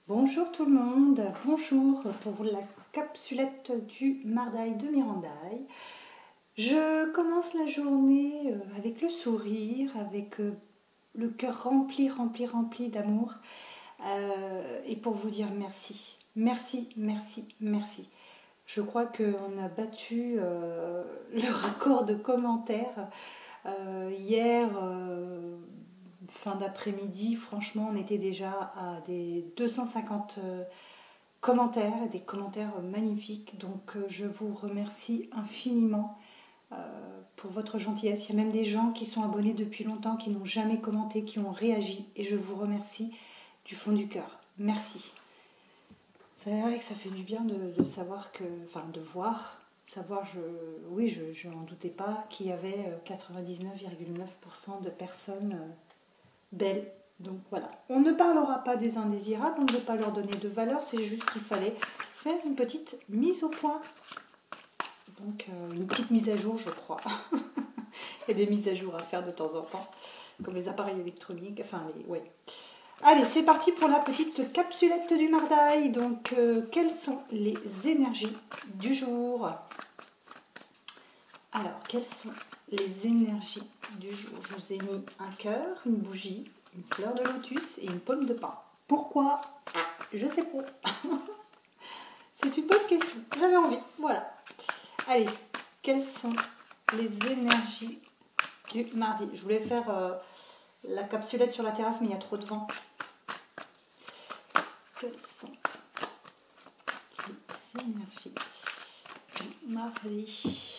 Bonjour tout le monde, bonjour pour la capsulette du Mardaï de Mirandaï. Je commence la journée avec le sourire, avec le cœur rempli d'amour et pour vous dire merci. Merci, merci, merci. Je crois qu'on a battu le record de commentaires hier. Fin d'après-midi, franchement, on était déjà à des 250 commentaires, des commentaires magnifiques. Donc, je vous remercie infiniment pour votre gentillesse. Il y a même des gens qui sont abonnés depuis longtemps, qui n'ont jamais commenté, qui ont réagi. Et je vous remercie du fond du cœur. Merci. C'est vrai que ça fait du bien de savoir que, enfin, de voir. Savoir, je n'en doutais pas, qu'il y avait 99,9% de personnes belle. Donc voilà, on ne parlera pas des indésirables, on ne veut pas leur donner de valeur, c'est juste qu'il fallait faire une petite mise au point. Donc une petite mise à jour, je crois. Il y a des mises à jour à faire de temps en temps, comme les appareils électroniques, enfin ouais. Allez, c'est parti pour la petite capsulette du Mardaï. Donc, quelles sont les énergies du jour? Alors, quelles sont les énergies du jour? Je vous ai mis un cœur, une bougie, une fleur de lotus et une pomme de pin. Pourquoi? Je sais pas. C'est une bonne question. J'avais envie. Voilà. Allez, quelles sont les énergies du mardi? Je voulais faire la capsulette sur la terrasse, mais il y a trop de vent. Quelles sont les énergies du mardi?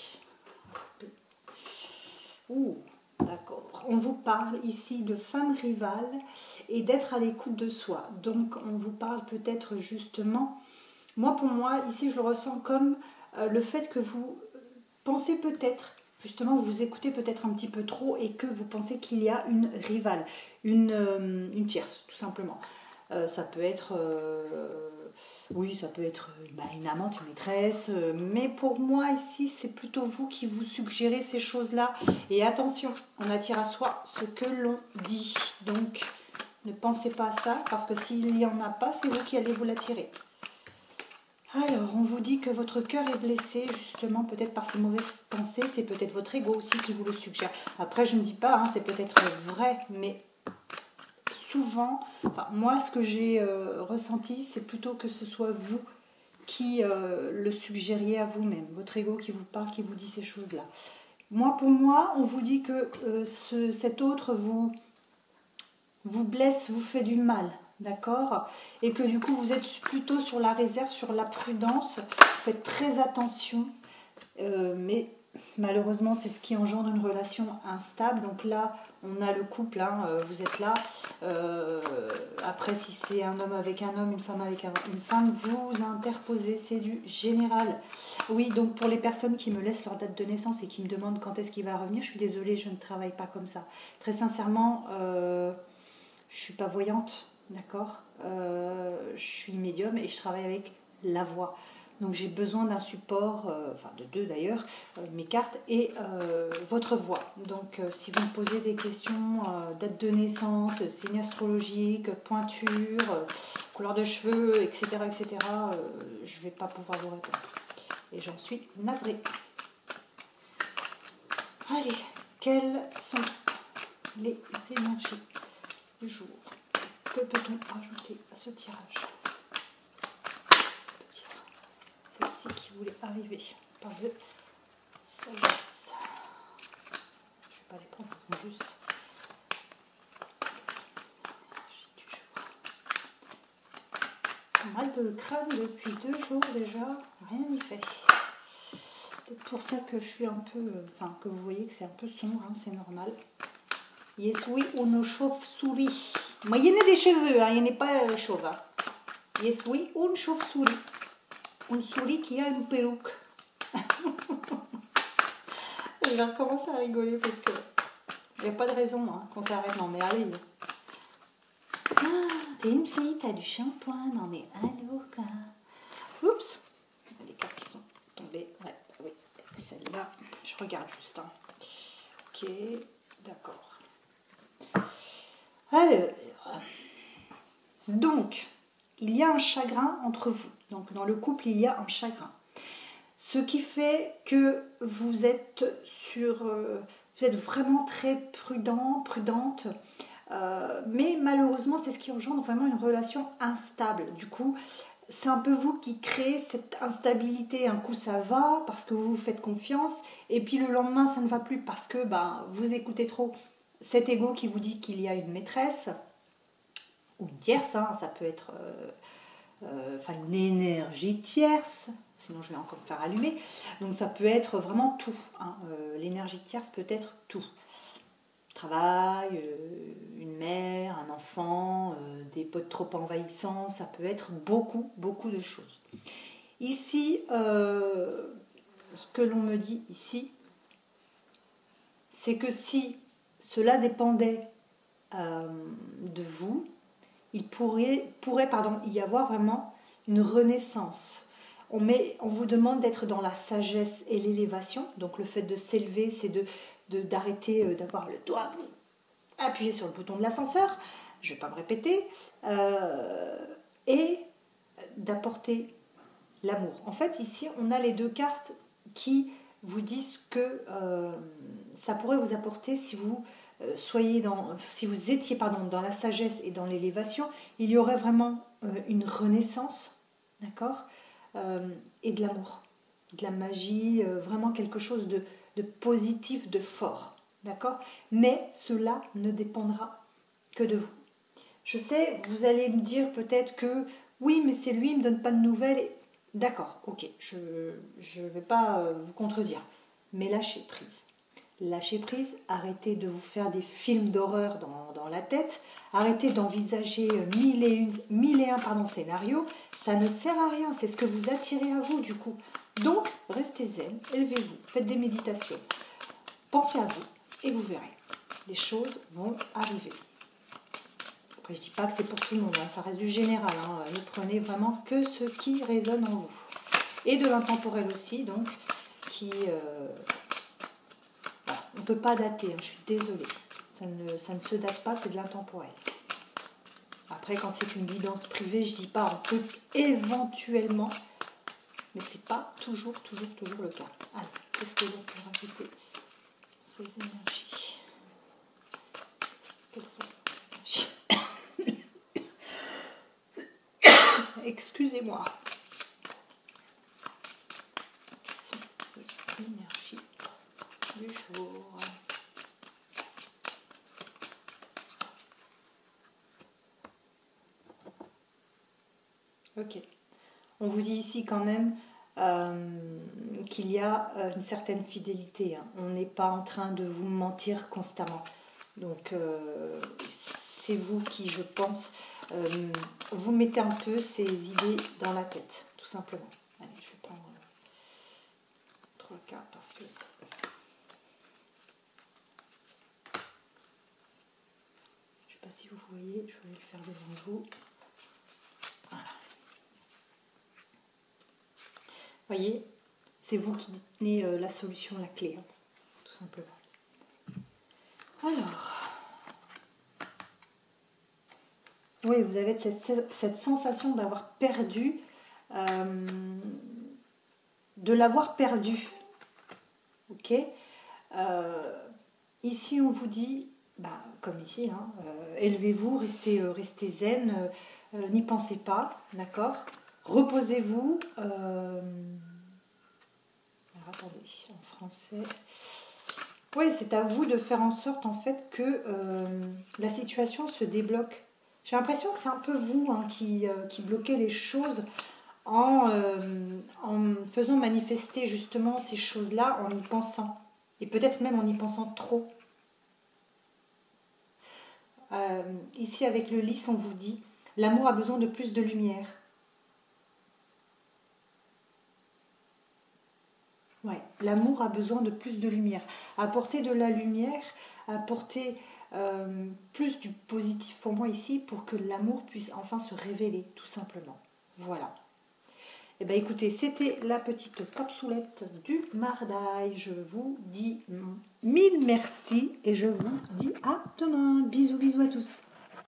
Ouh, d'accord. On vous parle ici de femmes rivales et d'être à l'écoute de soi. Donc, on vous parle peut-être justement, pour moi, ici, je le ressens comme le fait que vous pensez peut-être, justement, vous vous écoutez peut-être un petit peu trop et que vous pensez qu'il y a une rivale, une tierce, tout simplement. Ça peut être... oui, ça peut être une amante, une maîtresse, mais pour moi ici, c'est plutôt vous qui vous suggérez ces choses-là. Et attention, on attire à soi ce que l'on dit. Donc, ne pensez pas à ça, parce que s'il n'y en a pas, c'est vous qui allez vous l'attirer. Alors, on vous dit que votre cœur est blessé, justement, peut-être par ces mauvaises pensées. C'est peut-être votre ego aussi qui vous le suggère. Après, je ne dis pas, c'est peut-être vrai, mais... souvent, moi ce que j'ai ressenti, c'est plutôt que ce soit vous qui le suggériez à vous-même, votre ego qui vous parle, qui vous dit ces choses-là. Pour moi, on vous dit que cet autre vous blesse, vous fait du mal, d'accord? Et que du coup, vous êtes plutôt sur la réserve, sur la prudence, vous faites très attention, mais malheureusement, c'est ce qui engendre une relation instable. Donc là, on a le couple, vous êtes là. Après, si c'est un homme avec un homme, une femme avec une femme, vous interposez, c'est du général. Oui, donc pour les personnes qui me laissent leur date de naissance et qui me demandent quand est-ce qu'il va revenir, je suis désolée, je ne travaille pas comme ça. Très sincèrement, je ne suis pas voyante, d'accord? Je suis médium et je travaille avec la voix. Donc j'ai besoin d'un support, de deux d'ailleurs, mes cartes et votre voix. Donc si vous me posez des questions, date de naissance, signe astrologique, pointure, couleur de cheveux, etc., je ne vais pas pouvoir vous répondre. Et j'en suis navrée. Allez, quelles sont les énergies du jour? Que peut-on ajouter à ce tirage? Celle-ci qui voulait arriver par le sagesse. Je ne vais pas les prendre, elles sont juste. Mal de crâne depuis 2 jours déjà, rien n'y fait. C'est pour ça que je suis un peu, que vous voyez que c'est un peu sombre, c'est normal. Yes, oui, une chauve-souris. Moyennez des cheveux, il n'est pas chauve. Yes, oui, une chauve-souris. Une souris qui a une perruque. Je vais recommencer à rigoler parce que il n'y a pas de raison qu'on s'arrête. Non, mais allez. T'es une fille, t'as du shampoing, non mais allô quoi. Oups, les cartes qui sont tombées. Ouais, oui, celle-là, je regarde juste. Ok, d'accord. Alors, donc, il y a un chagrin entre vous. Donc dans le couple, il y a un chagrin. Ce qui fait que vous êtes vous êtes vraiment très prudent, prudente. Mais malheureusement, c'est ce qui engendre vraiment une relation instable. Du coup, c'est un peu vous qui créez cette instabilité. Un coup, ça va parce que vous vous faites confiance. Et puis le lendemain, ça ne va plus parce que vous écoutez trop cet ego qui vous dit qu'il y a une maîtresse ou une tierce. Hein, ça peut être une énergie tierce. Sinon, je vais encore me faire allumer. Donc, ça peut être vraiment tout. Hein. L'énergie tierce peut être tout. Travail, une mère, un enfant, des potes trop envahissants, ça peut être beaucoup, beaucoup de choses. Ici, ce que l'on me dit ici, c'est que si cela dépendait de vous, il pourrait y avoir vraiment une renaissance. On vous demande d'être dans la sagesse et l'élévation. Donc le fait de s'élever, c'est d'arrêter d'avoir le doigt appuyé sur le bouton de l'ascenseur, je ne vais pas me répéter, et d'apporter l'amour. En fait, ici, on a les deux cartes qui vous disent que ça pourrait vous apporter si vous si vous étiez dans la sagesse et dans l'élévation, il y aurait vraiment une renaissance, d'accord, et de l'amour, de la magie, vraiment quelque chose de positif, de fort, d'accord. Mais cela ne dépendra que de vous. Je sais, vous allez me dire peut-être que oui, mais c'est lui, il ne me donne pas de nouvelles. D'accord, ok, je ne vais pas vous contredire, mais lâchez prise. Lâchez prise, arrêtez de vous faire des films d'horreur dans la tête, arrêtez d'envisager mille et un scénarios, ça ne sert à rien, c'est ce que vous attirez à vous du coup. Donc, restez zen, élevez-vous, faites des méditations, pensez à vous et vous verrez, les choses vont arriver. Après, je ne dis pas que c'est pour tout le monde, hein, ça reste du général, hein, ne prenez vraiment que ce qui résonne en vous. Et de l'intemporel aussi, donc, qui... on ne peut pas dater, hein, je suis désolée. Ça ne se date pas, c'est de l'intemporel. Après, quand c'est une guidance privée, je ne dis pas, on peut éventuellement, mais ce n'est pas toujours le cas. Allez, qu'est-ce que l'on peut rajouter ces énergies? Quelles sont les énergies? Excusez-moi. Quelles sont les énergies du jour? Ok. On vous dit ici quand même qu'il y a une certaine fidélité. Hein. On n'est pas en train de vous mentir constamment. Donc, c'est vous qui, je pense, vous mettez un peu ces idées dans la tête, tout simplement. Allez, je vais prendre 3 cartes parce que... Je ne sais pas si vous voyez, je vais le faire devant vous. Voilà. Voyez, c'est vous qui détenez la solution, la clé, hein, tout simplement. Alors, oui, vous avez cette sensation d'avoir perdu, de l'avoir perdu. Ok. Ici, on vous dit, comme ici, hein, élevez-vous, restez zen, n'y pensez pas, d'accord. Reposez-vous. Alors, attendez, en français. Oui, c'est à vous de faire en sorte en fait que la situation se débloque. J'ai l'impression que c'est un peu vous hein, qui bloquez les choses en faisant manifester justement ces choses-là, en y pensant. Et peut-être même en y pensant trop. Ici avec le lys, on vous dit, l'amour a besoin de plus de lumière. Ouais, l'amour a besoin de plus de lumière. Apporter de la lumière, apporter plus du positif pour moi ici, pour que l'amour puisse enfin se révéler, tout simplement. Voilà. Eh bien écoutez, c'était la petite capsoulette du Mardaï. Je vous dis mille merci et je vous dis à demain. Bisous, bisous à tous.